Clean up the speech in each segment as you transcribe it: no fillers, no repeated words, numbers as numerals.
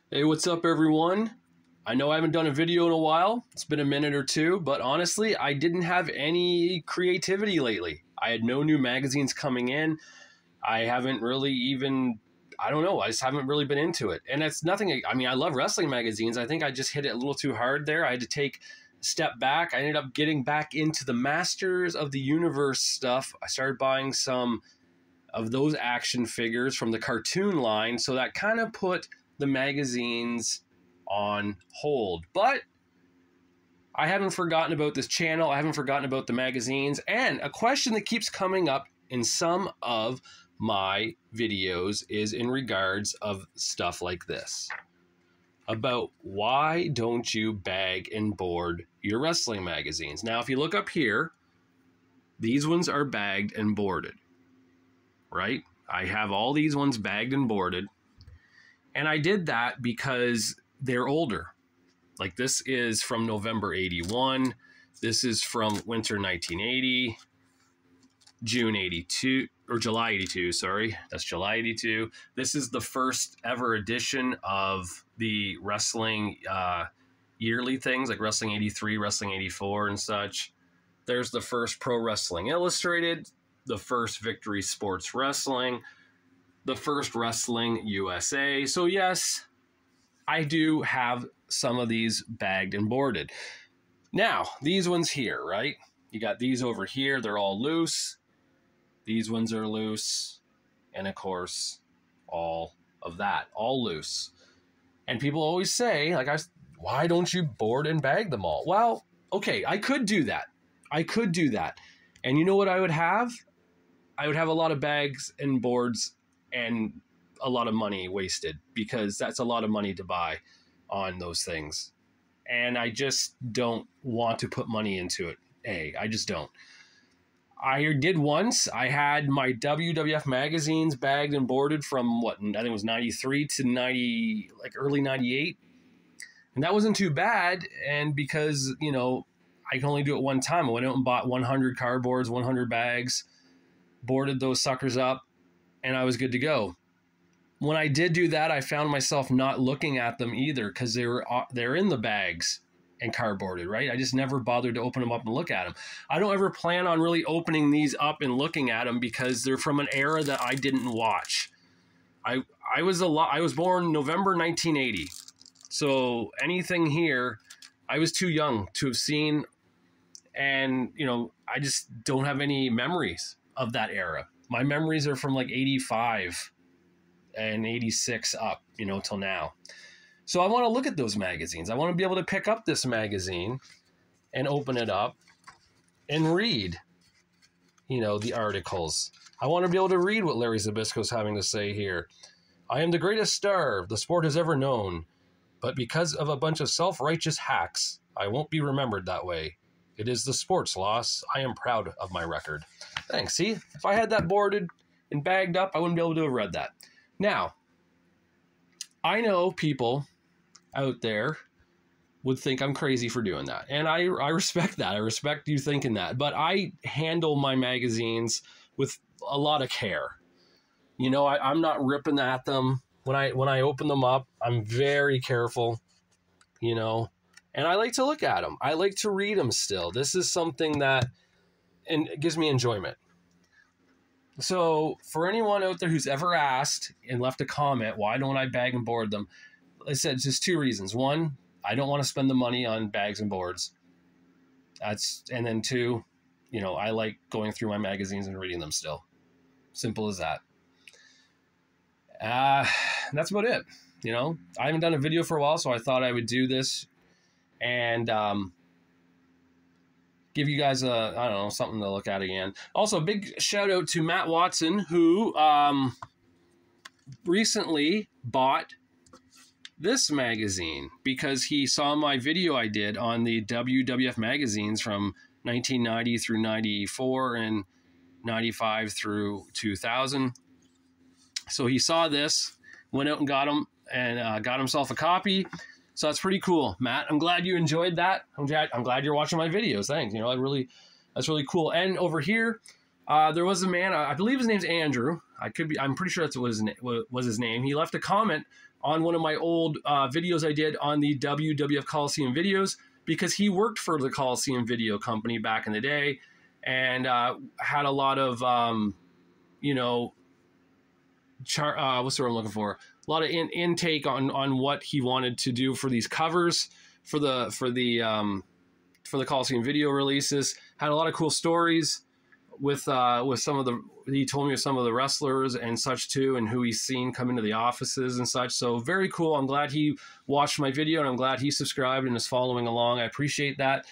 Hey, what's up, everyone? I know I haven't done a video in a while. It's been a minute or two, but honestly, I didn't have any creativity lately. I had no new magazines coming in. I haven't really even, I don't know, I just haven't really been into it. And it's nothing, I mean, I love wrestling magazines. I think I just hit it a little too hard there. I had to take a step back. I ended up getting back into the Masters of the Universe stuff. I started buying some of those action figures from the cartoon line, so that kind of put the magazines on hold. But I haven't forgotten about this channel. I haven't forgotten about the magazines. And a question that keeps coming up in some of my videos is in regards of stuff like this. About why don't you bag and board your wrestling magazines? Now, if you look up here, these ones are bagged and boarded, right? I have all these ones bagged and boarded. And I did that because they're older. Like this is from November 81. This is from winter 1980, June 82, or July 82, sorry. That's July 82. This is the first ever edition of the wrestling yearly things, like Wrestling 83, Wrestling 84 and such. There's the first Pro Wrestling Illustrated, the first Victory Sports Wrestling, the first Wrestling USA. So yes, I do have some of these bagged and boarded. Now, these ones here, right? You got these over here. They're all loose. These ones are loose. And of course, all of that, all loose. And people always say, like, why don't you board and bag them all? Well, okay, I could do that. I could do that. And you know what I would have? I would have a lot of bags and boards and a lot of money wasted, because that's a lot of money to buy on those things. And I just don't want to put money into it. I just don't. I did once. I had my WWF magazines bagged and boarded from what, I think it was 93 to 90, like early 98. And that wasn't too bad. And because, you know, I can only do it one time. I went out and bought 100 cardboards, 100 bags, boarded those suckers up, and I was good to go. When I did do that, I found myself not looking at them either, because they're in the bags and cardboarded, right? I just never bothered to open them up and look at them. I don't ever plan on really opening these up and looking at them, because they're from an era that I didn't watch. I was born November 1980, so anything here, I was too young to have seen, and you know, I just don't have any memories of that era. My memories are from like 85 and 86 up, you know, till now. So I want to look at those magazines. I want to be able to pick up this magazine and open it up and read, you know, the articles. I want to be able to read what Larry Zbyszko's having to say here. I am the greatest star the sport has ever known, but because of a bunch of self-righteous hacks, I won't be remembered that way. It is the sport's loss. I am proud of my record. Thanks. See, if I had that boarded and bagged up, I wouldn't be able to have read that. Now, I know people out there would think I'm crazy for doing that. And I respect that. I respect you thinking that. But I handle my magazines with a lot of care. You know, I'm not ripping at them. When I open them up, I'm very careful, you know. And I like to look at them. I like to read them still. This is something that it gives me enjoyment. So for anyone out there who's ever asked and left a comment, why don't I bag and board them? I said just two reasons. One, I don't want to spend the money on bags and boards. And then two, you know, I like going through my magazines and reading them still. Simple as that. That's about it. You know, I haven't done a video for a while, so I thought I would do this and give you guys I don't know, something to look at again. Also, big shout out to Matt Watson, who recently bought this magazine because he saw my video I did on the WWF magazines from 1990 through 94 and 95 through 2000. So he saw this, went out and got himself a copy. So that's pretty cool, Matt. I'm glad you enjoyed that. I'm glad you're watching my videos. Thanks. You know, that's really cool. And over here, there was a man, I believe his name's Andrew. I'm pretty sure that's what was his name. He left a comment on one of my old videos I did on the WWF Coliseum videos, because he worked for the Coliseum Video Company back in the day, and had a lot of, you know, what's the word I'm looking for? A lot of intake on what he wanted to do for these covers for the Coliseum video releases. Had a lot of cool stories with some of the, he told me of some of the wrestlers and such too, and who he's seen come into the offices and such. So very cool. I'm glad he watched my video, and I'm glad he subscribed and is following along. I appreciate that.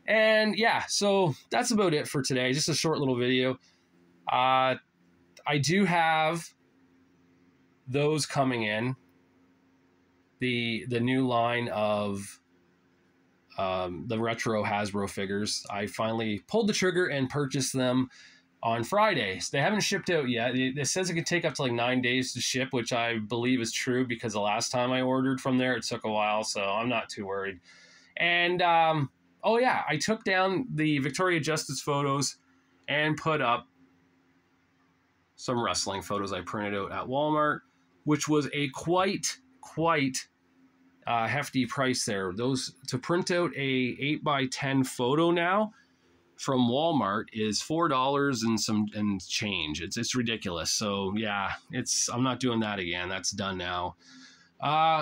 And yeah, so that's about it for today. Just a short little video. I do have those coming in, the new line of the retro Hasbro figures. I finally pulled the trigger and purchased them on Friday. So they haven't shipped out yet. It says it could take up to like 9 days to ship, which I believe is true, because the last time I ordered from there, it took a while, so I'm not too worried. And oh yeah, I took down the Victoria Justice photos and put up some wrestling photos I printed out at Walmart, which was a quite hefty price there. Those, to print out a 8x10 photo now from Walmart is $4 and some change. It's ridiculous. So yeah, I'm not doing that again. That's done now.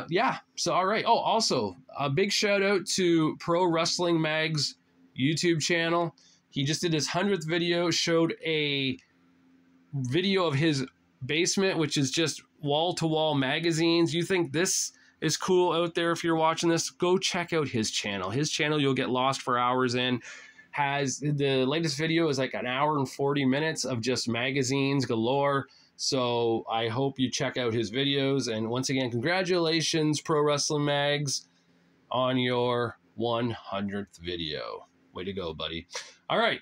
Yeah. So all right. Oh, also a big shout out to Pro Wrestling Mag's YouTube channel. He just did his 100th video, showed a video of his basement, which is just wall-to-wall magazines. You think this is cool out there? If you're watching this, go check out his channel. His channel, you'll get lost for hours in. Has the latest video is like an hour and 40 minutes of just magazines galore. So I hope you check out his videos. And once again, congratulations, Pro Wrestling Mags, on your 100th video. Way to go, buddy. All right.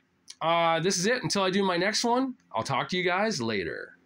This is it. Until I do my next one, I'll talk to you guys later.